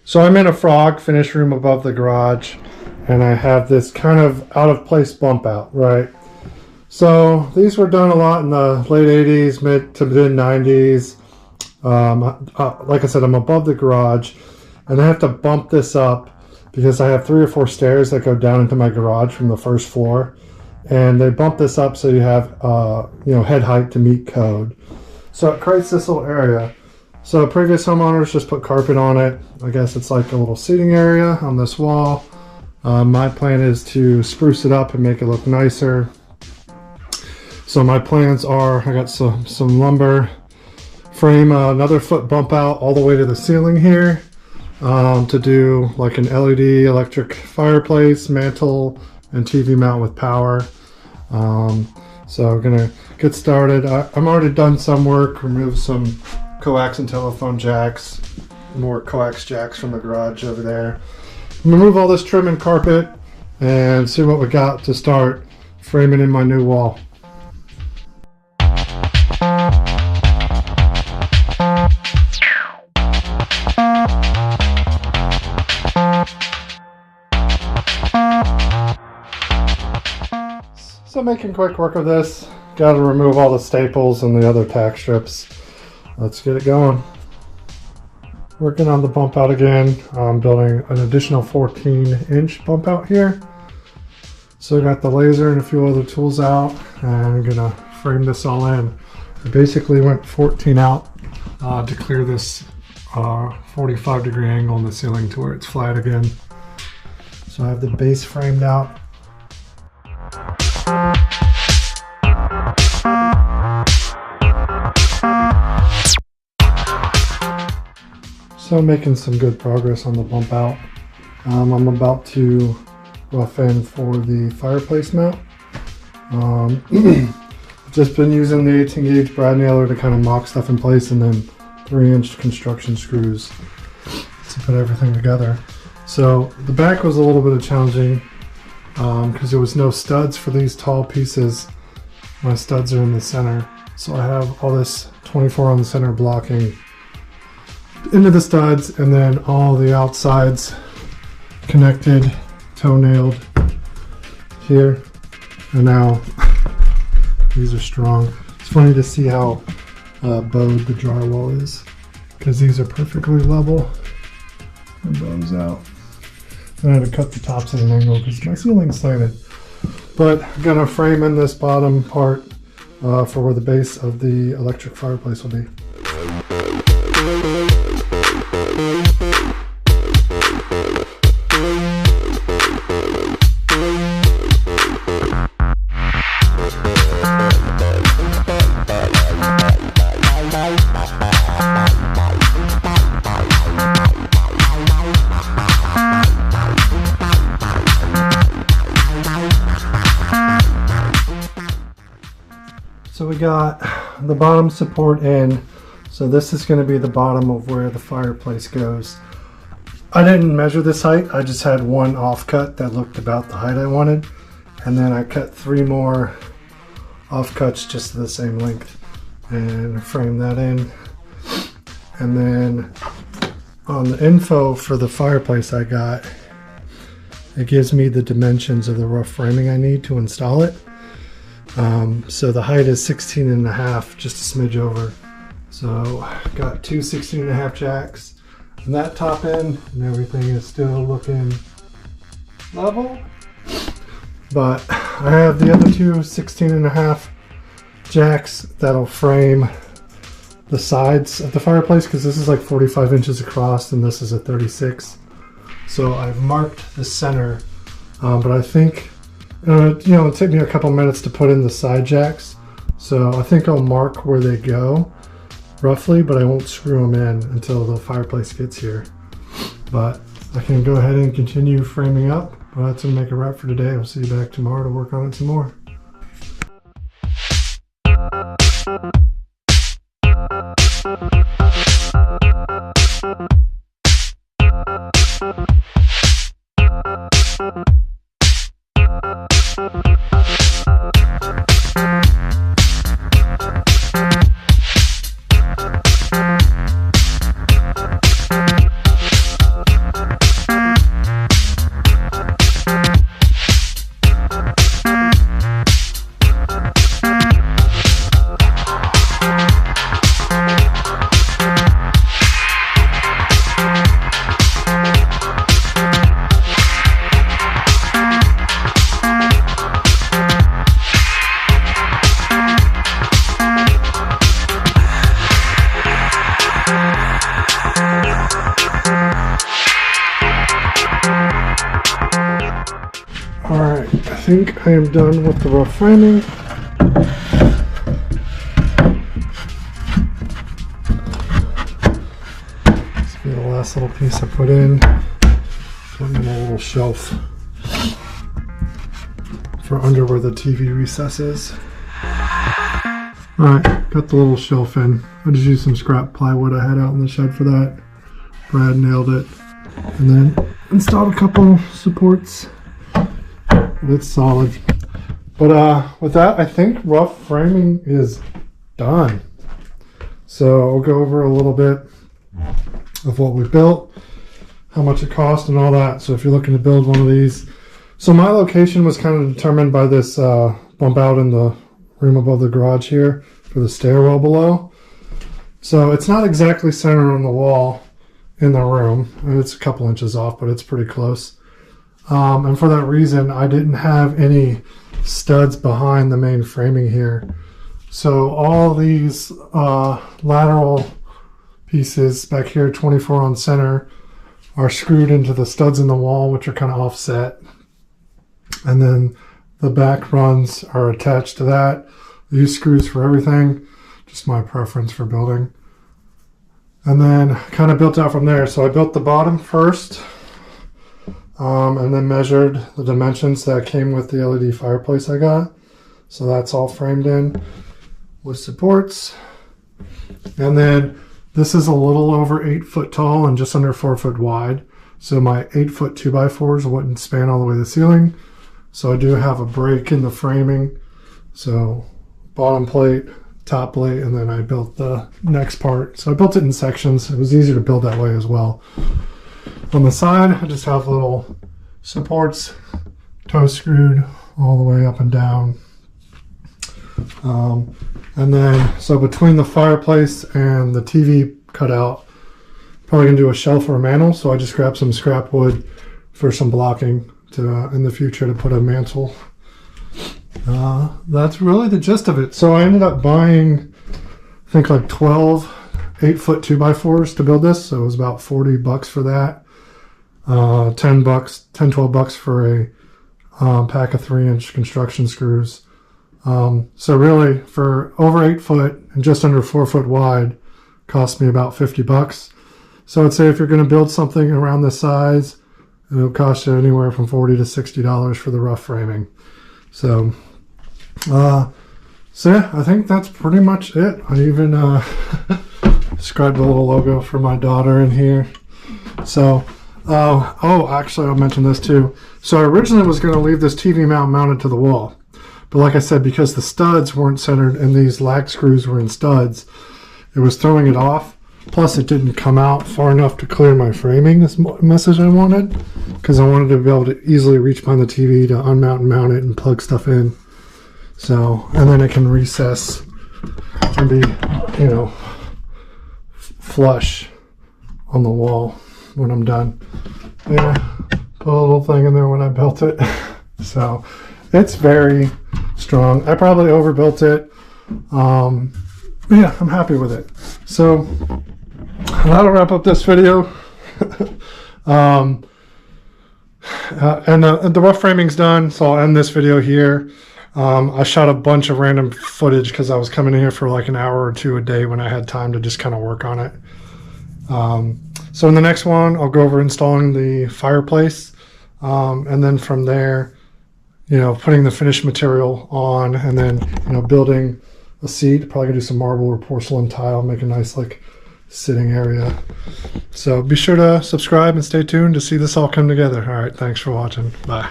So I'm in a frog finish room above the garage, and I have this kind of out of place bump out, right? So these were done a lot in the late 80s, mid to mid 90s. Like I said, I'm above the garage, and I have to bump this up because I have 3 or 4 stairs that go down into my garage from the first floor, and they bump this up so you have head height to meet code. So it creates this little area. So previous homeowners just put carpet on it. I guess it's like a little seating area on this wall. My plan is to spruce it up and make it look nicer. So my plans are, I got some lumber, frame another foot bump out all the way to the ceiling here, to do like an LED electric fireplace, mantle, and TV mount with power. So we're gonna get started. I'm already done some work, removed some coax and telephone jacks, more coax jacks from the garage over there. I'm gonna remove all this trim and carpet and see what we got to start framing in my new wall. So making quick work of this, got to remove all the staples and the other tack strips. Let's get it going. Working on the bump out again. I'm building an additional 14-inch bump out here. So I got the laser and a few other tools out, and I'm gonna frame this all in. I basically went 14 out to clear this 45-degree angle in the ceiling to where it's flat again. So I have the base framed out. So I'm making some good progress on the bump out. I'm about to rough in for the fireplace mount. I've just been using the 18 gauge brad nailer to kind of mock stuff in place, and then 3-inch construction screws to put everything together. So the back was a little bit challenging because there was no studs for these tall pieces. My studs are in the center, so I have all this 24 on the center blocking into the studs, and then all the outsides connected, toe-nailed here. And now these are strong. It's funny to see how bowed the drywall is, because these are perfectly level. The bow's out. And I had to cut the tops at an angle because my ceiling's slanted. But I'm gonna frame in this bottom part for where the base of the electric fireplace will be. So we got the bottom support in. So this is going to be the bottom of where the fireplace goes. I didn't measure this height. I just had one offcut that looked about the height I wanted. And then I cut 3 more offcuts just to the same length and frame that in. And then on the info for the fireplace I got, it gives me the dimensions of the rough framing I need to install it. So the height is 16.5, just a smidge over. So got 2 16.5 jacks, and that top end and everything is still looking level. But I have the other 2 16.5 jacks that'll frame the sides of the fireplace, because this is like 45 inches across and this is a 36. So I've marked the center, but I think it'll take me a couple minutes to put in the side jacks. So I think I'll mark where they go roughly, but I won't screw them in until the fireplace gets here. But I can go ahead and continue framing up. But that's gonna make a wrap for today. I'll see you back tomorrow to work on it some more. think I am done with the rough framing. This will be the last little piece I put in. Put in a little shelf for under where the TV recess is. Alright, got the little shelf in. I just used some scrap plywood I had out in the shed for that. Brad nailed it. And then installed a couple supports. It's solid. But with that, I think rough framing is done. So I'll go over a little bit of what we built, how much it cost and all that. So if you're looking to build one of these. So my location was kind of determined by this bump out in the room above the garage here for the stairwell below. So it's not exactly centered on the wall in the room. It's a couple inches off, but it's pretty close. And for that reason, I didn't have any studs behind the main framing here. So all these lateral pieces back here, 24 on center, are screwed into the studs in the wall, which are kind of offset. And then the back runs are attached to that. I use screws for everything, just my preference for building. And then kind of built out from there. So I built the bottom first, and then measured the dimensions that came with the LED fireplace I got. So that's all framed in with supports. And then this is a little over 8 foot tall and just under 4 foot wide. So my 8 foot 2x4s wouldn't span all the way to the ceiling. So I do have a break in the framing. So bottom plate, top plate, and then I built the next part. So I built it in sections. It was easier to build that way as well. On the side, I just have little supports, toe screwed all the way up and down. And then, so between the fireplace and the TV cutout, probably gonna do a shelf or a mantle. So I just grabbed some scrap wood for some blocking to in the future to put a mantle. That's really the gist of it. So I ended up buying, I think like 12 8 foot 2x4s to build this. So it was about 40 bucks for that. 10 bucks, 10, 12 bucks for a pack of 3-inch construction screws. So really for over 8 foot and just under 4 foot wide cost me about 50 bucks. So I'd say if you're going to build something around this size, it'll cost you anywhere from $40 to $60 for the rough framing. So yeah, I think that's pretty much it. I even described a little logo for my daughter in here. So, oh, actually, I'll mention this too. So I originally was going to leave this TV mount mounted to the wall. But like I said, because the studs weren't centered and these lag screws were in studs, it was throwing it off. Plus, it didn't come out far enough to clear my framing as message I wanted, because I wanted to be able to easily reach behind the TV to unmount and mount it and plug stuff in. So, and then it can recess and be, you know, flush on the wall when I'm done. Yeah, put a little thing in there when I built it. So, it's very strong. I probably overbuilt it. But yeah, I'm happy with it. So that'll wrap up this video. And the rough framing's done, so I'll end this video here. I shot a bunch of random footage because I was coming in here for like an hour or two a day when I had time to just kind of work on it. So in the next one, I'll go over installing the fireplace, and then from there, you know, putting the finished material on, and then, you know, building a seat. Probably gonna do some marble or porcelain tile, make a nice like sitting area. So be sure to subscribe and stay tuned to see this all come together. All right, thanks for watching. Bye.